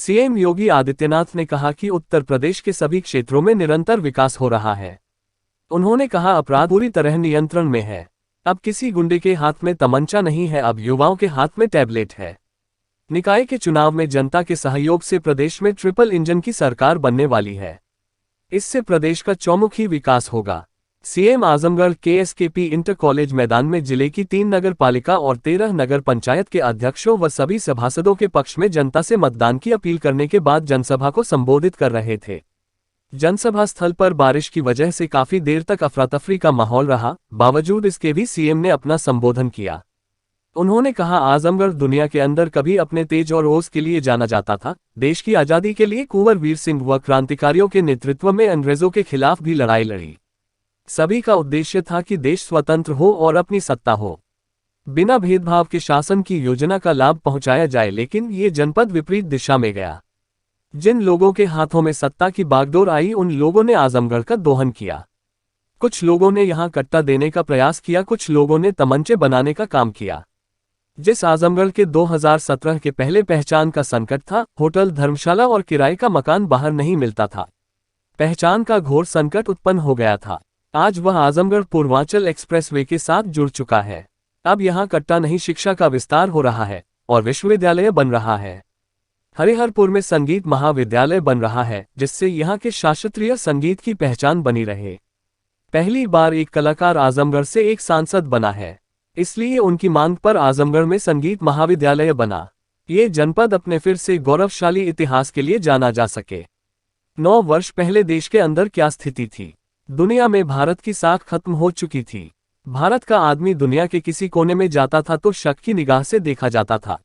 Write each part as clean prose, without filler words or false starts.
CM Yogi Adityanath ने कहा कि उत्तर प्रदेश के सभी क्षेत्रों में निरंतर विकास हो रहा है। उन्होंने कहा अपराध पूरी तरह नियंत्रण में है। अब किसी गुंडे के हाथ में तमंचा नहीं है, अब युवाओं के हाथ में टैबलेट है। निकाय के चुनाव में जनता के सहयोग से प्रदेश में ट्रिपल इंजन की सरकार बनने वाली है। इससे प्रदेश का चौमुखी विकास होगा। सीएम आजमगढ़ केएसकेपी इंटर कॉलेज मैदान में जिले की 3 नगर पालिका और 13 नगर पंचायत के अध्यक्षों व सभी सभासदों के पक्ष में जनता से मतदान की अपील करने के बाद जनसभा को संबोधित कर रहे थे। जनसभा स्थल पर बारिश की वजह से काफी देर तक अफरा-तफरी का माहौल रहा, बावजूद इसके भी सीएम ने अपना संबोधन किया। उन्होंने कहा, आजमगढ़ दुनिया के अंदर कभी अपने तेज और ओज के लिए जाना जाता था। देश की आजादी के लिए कुंवर वीर सिंह व क्रांतिकारियों के नेतृत्व में अंग्रेजों के खिलाफ भी लड़ाई लड़ी। सभी का उद्देश्य था कि देश स्वतंत्र हो और अपनी सत्ता हो। बिना भेदभाव के शासन की योजना का लाभ पहुंचाया जाए, लेकिन ये जनपद विपरीत दिशा में गया। जिन लोगों के हाथों में सत्ता की बागडोर आई, उन लोगों ने आजमगढ़ का दोहन किया। कुछ लोगों ने यहां कट्टा देने का प्रयास किया, कुछ लोगों ने तमंचे बनाने का काम किया। जिस आजमगढ़ के 2017 के पहले पहचान का संकट था, होटल, धर्मशाला और किराए का मकान बाहर नहीं मिलता था, पहचान का घोर संकट उत्पन्न हो गया था। आज वह आजमगढ़ पूर्वांचल एक्सप्रेसवे के साथ जुड़ चुका है। अब यहां कट्टा नहीं, शिक्षा का विस्तार हो रहा है और विश्वविद्यालय बन रहा है। हरिहरपुर में संगीत महाविद्यालय बन रहा है, जिससे यहां के शास्त्रीय संगीत की पहचान बनी रहे। पहली बार एक कलाकार आजमगढ़ से एक सांसद बना है, इसलिए उनकी मांग पर आजमगढ़ में संगीत महाविद्यालय बना। ये जनपद अपने फिर से गौरवशाली इतिहास के लिए जाना जा सके। 9 वर्ष पहले देश के अंदर क्या स्थिति थी? दुनिया में भारत की साख खत्म हो चुकी थी। भारत का आदमी दुनिया के किसी कोने में जाता था तो शक की निगाह से देखा जाता था।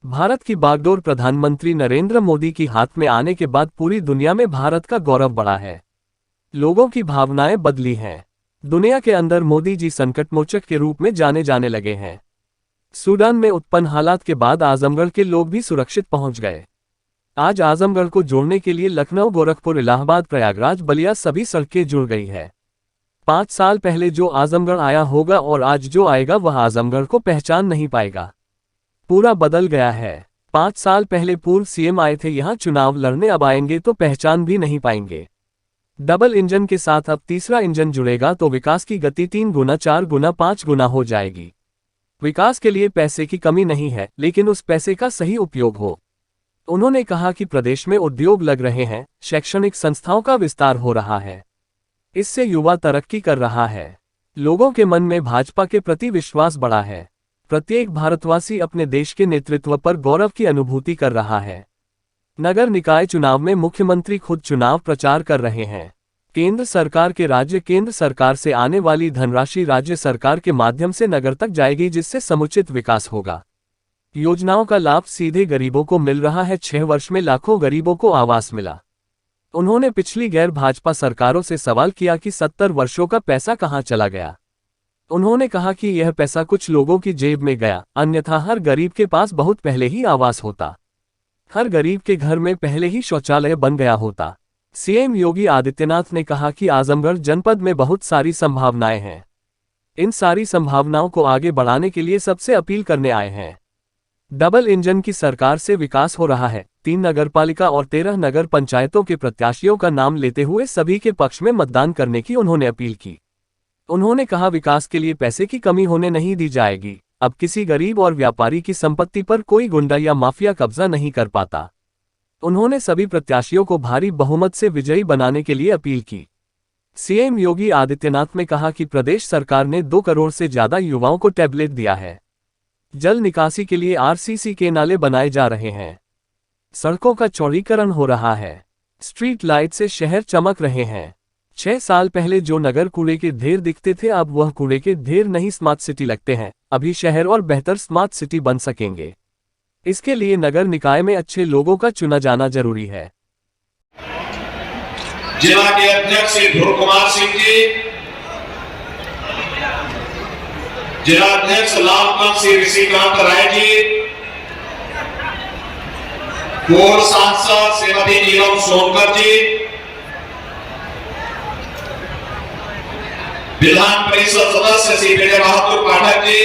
भारत की बागडोर प्रधानमंत्री नरेंद्र मोदी की हाथ में आने के बाद पूरी दुनिया में भारत का गौरव बढ़ा है। लोगों की भावनाएं बदली हैं। दुनिया के अंदर मोदी जी संकटमोचक के रूप में जाने लगे हैं। सूडान में उत्पन्न हालात के बाद आजमगढ़ के लोग भी सुरक्षित पहुंच गए। आज आजमगढ़ को जोड़ने के लिए लखनऊ, गोरखपुर, इलाहाबाद, प्रयागराज, बलिया सभी सड़कें जुड़ गई है। 5 साल पहले जो आजमगढ़ आया होगा और आज जो आएगा वह आजमगढ़ को पहचान नहीं पाएगा। पूरा बदल गया है। 5 साल पहले पूर्व सीएम आए थे यहां चुनाव लड़ने, अब आएंगे तो पहचान भी नहीं पाएंगे। डबल इंजन के साथ अब तीसरा इंजन जुड़ेगा तो विकास की गति 3 गुना, 4 गुना, 5 गुना हो जाएगी। विकास के लिए पैसे की कमी नहीं है, लेकिन उस पैसे का सही उपयोग हो। उन्होंने कहा कि प्रदेश में उद्योग लग रहे हैं, शैक्षणिक संस्थाओं का विस्तार हो रहा है, इससे युवा तरक्की कर रहा है। लोगों के मन में भाजपा के प्रति विश्वास बढ़ा है। प्रत्येक भारतवासी अपने देश के नेतृत्व पर गौरव की अनुभूति कर रहा है। नगर निकाय चुनाव में मुख्यमंत्री खुद चुनाव प्रचार कर रहे हैं। केंद्र सरकार से आने वाली धनराशि राज्य सरकार के माध्यम से नगर तक जाएगी, जिससे समुचित विकास होगा। योजनाओं का लाभ सीधे गरीबों को मिल रहा है। 6 वर्ष में लाखों गरीबों को आवास मिला। उन्होंने पिछली गैर भाजपा सरकारों से सवाल किया कि 70 वर्षों का पैसा कहां चला गया। उन्होंने कहा कि यह पैसा कुछ लोगों की जेब में गया, अन्यथा हर गरीब के पास बहुत पहले ही आवास होता, हर गरीब के घर में पहले ही शौचालय बन गया होता। सीएम योगी आदित्यनाथ ने कहा कि आजमगढ़ जनपद में बहुत सारी संभावनाएं हैं। इन सारी संभावनाओं को आगे बढ़ाने के लिए सबसे अपील करने आए हैं। डबल इंजन की सरकार से विकास हो रहा है। 3 नगरपालिका और 13 नगर पंचायतों के प्रत्याशियों का नाम लेते हुए सभी के पक्ष में मतदान करने की उन्होंने अपील की। उन्होंने कहा, विकास के लिए पैसे की कमी होने नहीं दी जाएगी। अब किसी गरीब और व्यापारी की संपत्ति पर कोई गुंडा या माफिया कब्जा नहीं कर पाता। उन्होंने सभी प्रत्याशियों को भारी बहुमत से विजयी बनाने के लिए अपील की। सीएम योगी आदित्यनाथ ने कहा कि प्रदेश सरकार ने 2 करोड़ से ज्यादा युवाओं को टैबलेट दिया है। जल निकासी के लिए आरसीसी के नाले बनाए जा रहे हैं। सड़कों का चौड़ीकरण हो रहा है। स्ट्रीट लाइट से शहर चमक रहे हैं। 6 साल पहले जो नगर कूड़े के ढेर दिखते थे, अब वह कूड़े के ढेर नहीं स्मार्ट सिटी लगते हैं। अभी शहर और बेहतर स्मार्ट सिटी बन सकेंगे। इसके लिए नगर निकाय में अच्छे लोगों का चुना जाना जरूरी है। जिला के अध्यक्ष श्री ध्रुव कुमार सिंह जी, जिलाध्यक्ष लालकांत सिंह ऋषिकांत राय जी, पूर्व सांसद श्रीमती नीलम सोनकर जी, विधान परिषद सदस्य श्री विजय बहादुर पाठक जी,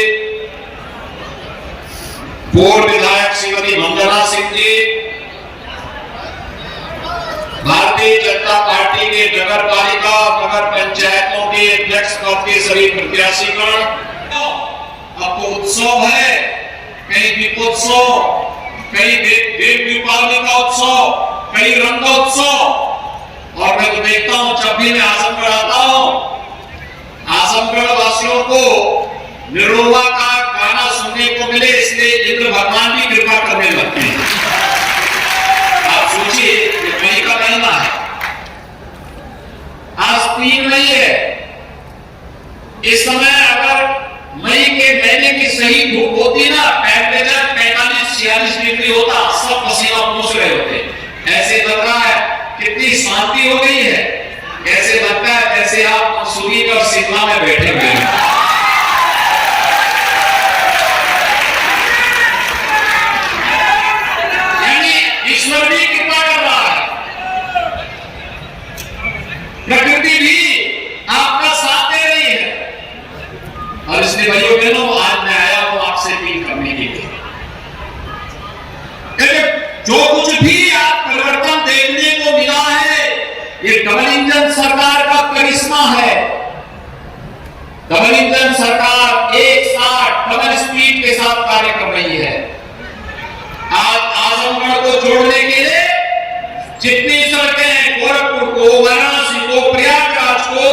पूर्व विधायक श्रीमती मंजना सिंह जी, के नगर पालिका नगर पंचायतों के अध्यक्ष पद के सभी प्रत्याशीगण, अब तो उत्सव है, कहीं दीपोत्सव, कहीं देव दीपावली का उत्सव, कहीं रंगोत्सव। और मैं तो देखता हूं जब भी मैं आजमगढ़ आता हूं, आजमगढ़ वासियों को निरोवा का गाना सुनने को मिले, इसलिए इंद्र भगवान भी कृपा करने लगते हैं। आप सोचिए, ये मई का महीना है, आज 3 मई है। इस समय अगर मई के महीने की सही धूप होती ना, टेम्परेचर 45-46 डिग्री होता, सब पसीना पोंछ रहे होते। ऐसे लग रहा है कितनी शांति हो गई है, ऐसे लगता है जैसे आप मसूरी और शिमला में बैठे हुए हैं। यानी ईश्वर भी कृपा कर रहा है, प्रकृति भी आपका साथ दे रही है। और इसलिए भाइयों बहनों, आज मैं आया हूं आपसे अपील करने के लिए, जो कुछ भी आप परिवर्तन देखने को मिला है, ये डबल इंजन सरकार का करिश्मा है। डबल इंजन सरकार एक साथ डबल स्पीड के साथ कार्य कर रही है। आज आजमगढ़ को जोड़ने के लिए जितनी सड़कें हैं, गोरखपुर को, वाराणसी को, प्रयागराज को,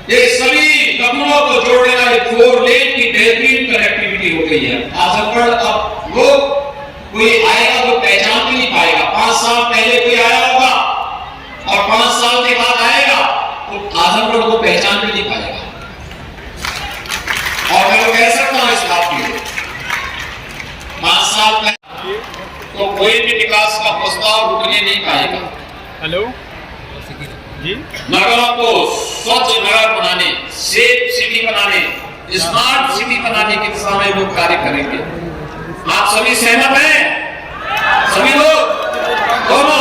ये सभी कदमों को जोड़ने वाली 4 लेन की बेहतरीन कनेक्टिविटी हो गई है। आजमगढ़ अब लोग, कोई आएगा वो पहचान भी नहीं पाएगा। 5 साल पहले कोई आया होगा और 5 साल के बाद आएगा तो आजमगढ़ को पहचान भी नहीं पाएगा। और मैं तो कह सकता हूं इस बात के लिए, 5 साल पहले तो कोई भी विकास का प्रस्ताव रुकने नहीं पाएगा। हेलो जी, नगरों को स्वच्छ नगर बनाने, सेफ सिटी बनाने, स्मार्ट सिटी बनाने की दिशा में लोग कार्य करेंगे। आप सभी सहमत हैं? सभी लोग दोनों